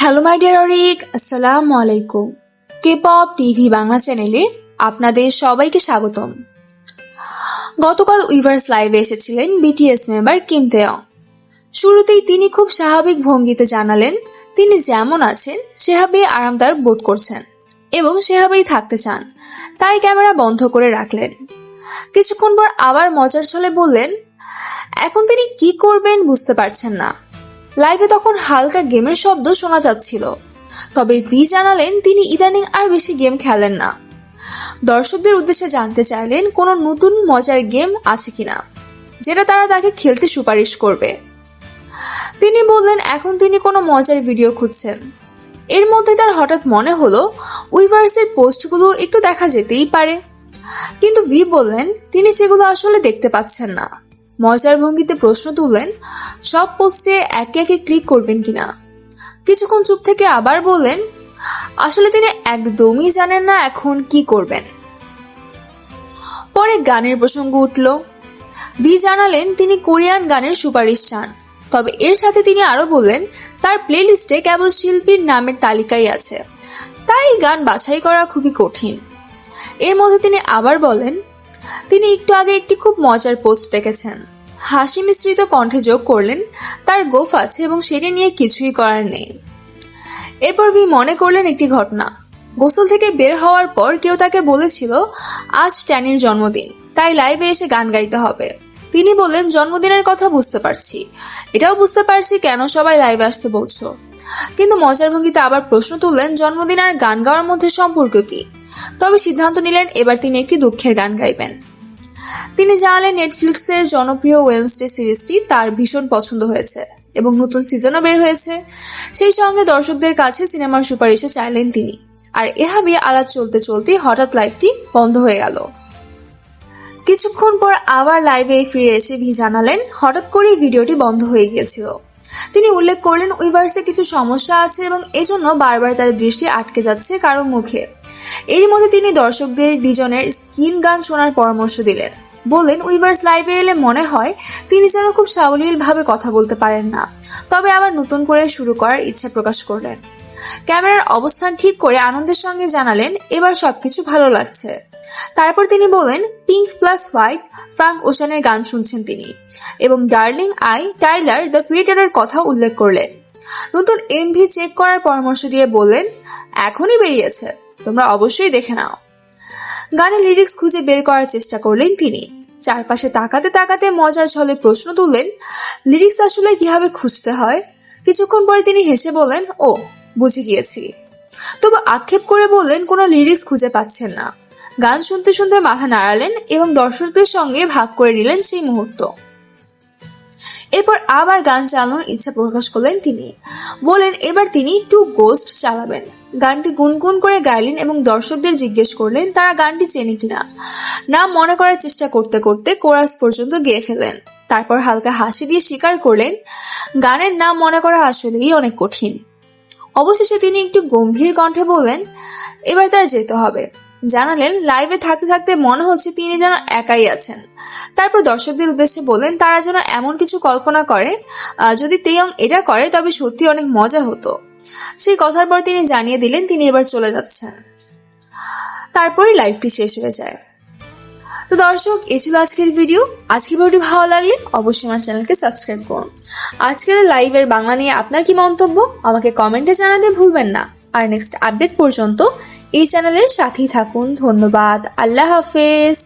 Hello my dear Arik, আসসালামু আলাইকুম। K-pop TV Bangla চ্যানেলে আপনাদের সবাইকে স্বাগতম। গতকাল উইভার্স লাইভে এসেছিলেন বিটিএস মেম্বার কিম তেয়ং। শুরুতেই তিনি খুব স্বাভাবিক ভঙ্গিতে জানালেন তিনি যেমন আছেন সেভাবেই আরামদায়ক বোধ করছেন এবং সেভাবেই থাকতে চান, তাই ক্যামেরা বন্ধ করে রাখলেন। কিছুক্ষণ পর আবার মজার ছলে বললেন এখন তিনি কি করবেন বুঝতে পারছেন না। লাইভে তখন হালকা গেমের শব্দ শোনা যাচ্ছিল, তবে ভি জানালেন তিনি ইদানিং আর বেশি গেম খেলেন না। দর্শকদের উদ্দেশ্যে জানতে চাইলেন কোনো নতুন মজার গেম আছে কিনা যেটা তারা তাকে খেলতে সুপারিশ করবে। তিনি বললেন এখন তিনি কোনো মজার ভিডিও খুঁজছেন। এর মধ্যে তার হঠাৎ মনে হলো উইভার্সের পোস্টগুলো একটু দেখা যেতেই পারে, কিন্তু ভি বললেন তিনি সেগুলো আসলে দেখতে পাচ্ছেন না। মজার ভঙ্গিতে প্রশ্ন তুললেন সব পোস্টে একে একে ক্লিক করবেন কিনা। কিছুক্ষণ চুপ থেকে আবার বললেন আসলে তিনি একদমই জানেন না এখন কি করবেন। পরে গানের প্রসঙ্গ উঠল। ভি জানালেন তিনি কোরিয়ান গানের সুপারিশ চান, তবে এর সাথে তিনি আরো বললেন তার প্লে লিস্টে কেবল শিল্পীর নামের তালিকাই আছে, তাই গান বাছাই করা খুবই কঠিন। এর মধ্যে তিনি আবার বলেন তিনি একটু আগে একটি খুব মজার পোস্ট দেখেছেন। হাসি মিশ্রিত কণ্ঠে যোগ করলেন তার গোফ আছে এবং সেটি নিয়ে কিছুই করার নেই। এরপর ভি মনে করলেন একটি ঘটনা। গোসল থেকে বের হওয়ার পর কেউ তাকে বলেছিল আজ ট্যানির জন্মদিন, তাই লাইভে এসে গান গাইতে হবে। তিনি বললেন জন্মদিনের কথা বুঝতে পারছি, এটাও বুঝতে পারছি কেন সবাই লাইভে আসতে বলছো, কিন্তু মজার ভঙ্গিতে আবার প্রশ্ন তুললেন জন্মদিন আর গান গাওয়ার মধ্যে সম্পর্ক কি। তবে সিদ্ধান্ত নিলেন এবার তিনি একটি দুঃখের গান গাইবেন। তিনি জানালেন নেটফ্লিক্সের জনপ্রিয় ওয়েডনেসডে সিরিজটি তার ভীষণ পছন্দ হয়েছে এবং নতুন সিজনও বের হয়েছে। সেই সঙ্গে দর্শকদের কাছে সিনেমার সুপারিশও চাইলেন তিনি। আর এভাবে আলাপ চলতে চলতে হঠাৎ লাইভটি বন্ধ হয়ে গেল। কিছুক্ষণ পর আবার লাইভে ফিরে এসে ভি জানালেন হঠাৎ করেই ভিডিওটি বন্ধ হয়ে গিয়েছিল। তিনি উল্লেখ করলেন উইভার্সে কিছু সমস্যা আছে এবং এজন্য বারবার তার দৃষ্টি আটকে যাচ্ছে কারোর মুখে। এরই মধ্যে তিনি দর্শকদের ডিজনের স্কিন গান শোনার পরামর্শ দিলেন। বললেন উইভার্স লাইভে এলে মনে হয় তিনি যেন খুব সাবলীলভাবে কথা বলতে পারেন না, তবে আবার নতুন করে শুরু করার ইচ্ছা প্রকাশ করলেন। ক্যামেরার অবস্থান ঠিক করে আনন্দের সঙ্গে জানালেন এবার সবকিছু ভালো লাগছে। তারপর তিনি বলেন পিঙ্ক প্লাস হোয়াইট ফ্রাঙ্ক ওশানের গান শুনছেন তিনি এবং ডার্লিং আই টাইলার দ্য ক্রিয়েটরের কথা উল্লেখ করলেন। নতুন এমভি চেক করার পরামর্শ দিয়ে বললেন এখনই বেরিয়েছে, তোমরা অবশ্যই দেখে নাও। গানের লিরিক্স খুঁজে বের করার চেষ্টা করলেন তিনি। চারপাশে তাকাতে তাকাতে মজার ছলে প্রশ্ন তুললেন লিরিক্স আসলে কিভাবে খুঁজতে হয়। কিছুক্ষণ পরে তিনি হেসে বললেন ও বুঝে গিয়েছি, তবু আক্ষেপ করে বললেন কোনো লিরিক্স খুঁজে পাচ্ছেন না। গান শুনতে শুনতে মাথা নাড়ালেন এবং দর্শকদের সঙ্গে ভাগ করে নিলেন সেই মুহূর্ত। এরপর আবার গান চালানোর ইচ্ছা প্রকাশ করলেন তিনি। বলেন এবার তিনি টু গোস্ট চালাবেন। গানটি গুনগুন করে গাইলেন এবং দর্শকদের জিজ্ঞেস করলেন তারা গানটি চেনে কিনা। নাম মনে করার চেষ্টা করতে করতে কোরাস পর্যন্ত গেয়ে ফেলেন। তারপর হালকা হাসি দিয়ে স্বীকার করলেন গানের নাম মনে করা আসলেই অনেক কঠিন। অবশেষে তিনি একটু গম্ভীর কণ্ঠে বললেন এবার তার যেতে হবে। জানালেন লাইভে থাকতে থাকতে মনে হচ্ছে তিনি যেন একাই আছেন। তারপর দর্শকদের উদ্দেশ্যে বললেন তারা যেন এমন কিছু কল্পনা করে যদি তেয়ং এটা করে তবে সত্যি অনেক মজা হতো। সেই কথার পর তিনি জানিয়ে দিলেন তিনি এবার চলে যাচ্ছেন। তারপরে লাইভটি শেষ হয়ে যায়। তো দর্শক এই ছিল আজকের ভিডিও। আজকের ভিডিওটি ভালো লাগলে অবশ্যই আমার চ্যানেলকে সাবস্ক্রাইব করুন। আজকের লাইভের বাংলা নিয়ে আপনার কি মন্তব্য আমাকে কমেন্টে জানাতে ভুলবেন না। আর নেক্সট আপডেট পর্যন্ত এই চ্যানেলের সাথেই থাকুন। ধন্যবাদ। আল্লাহ হাফেজ।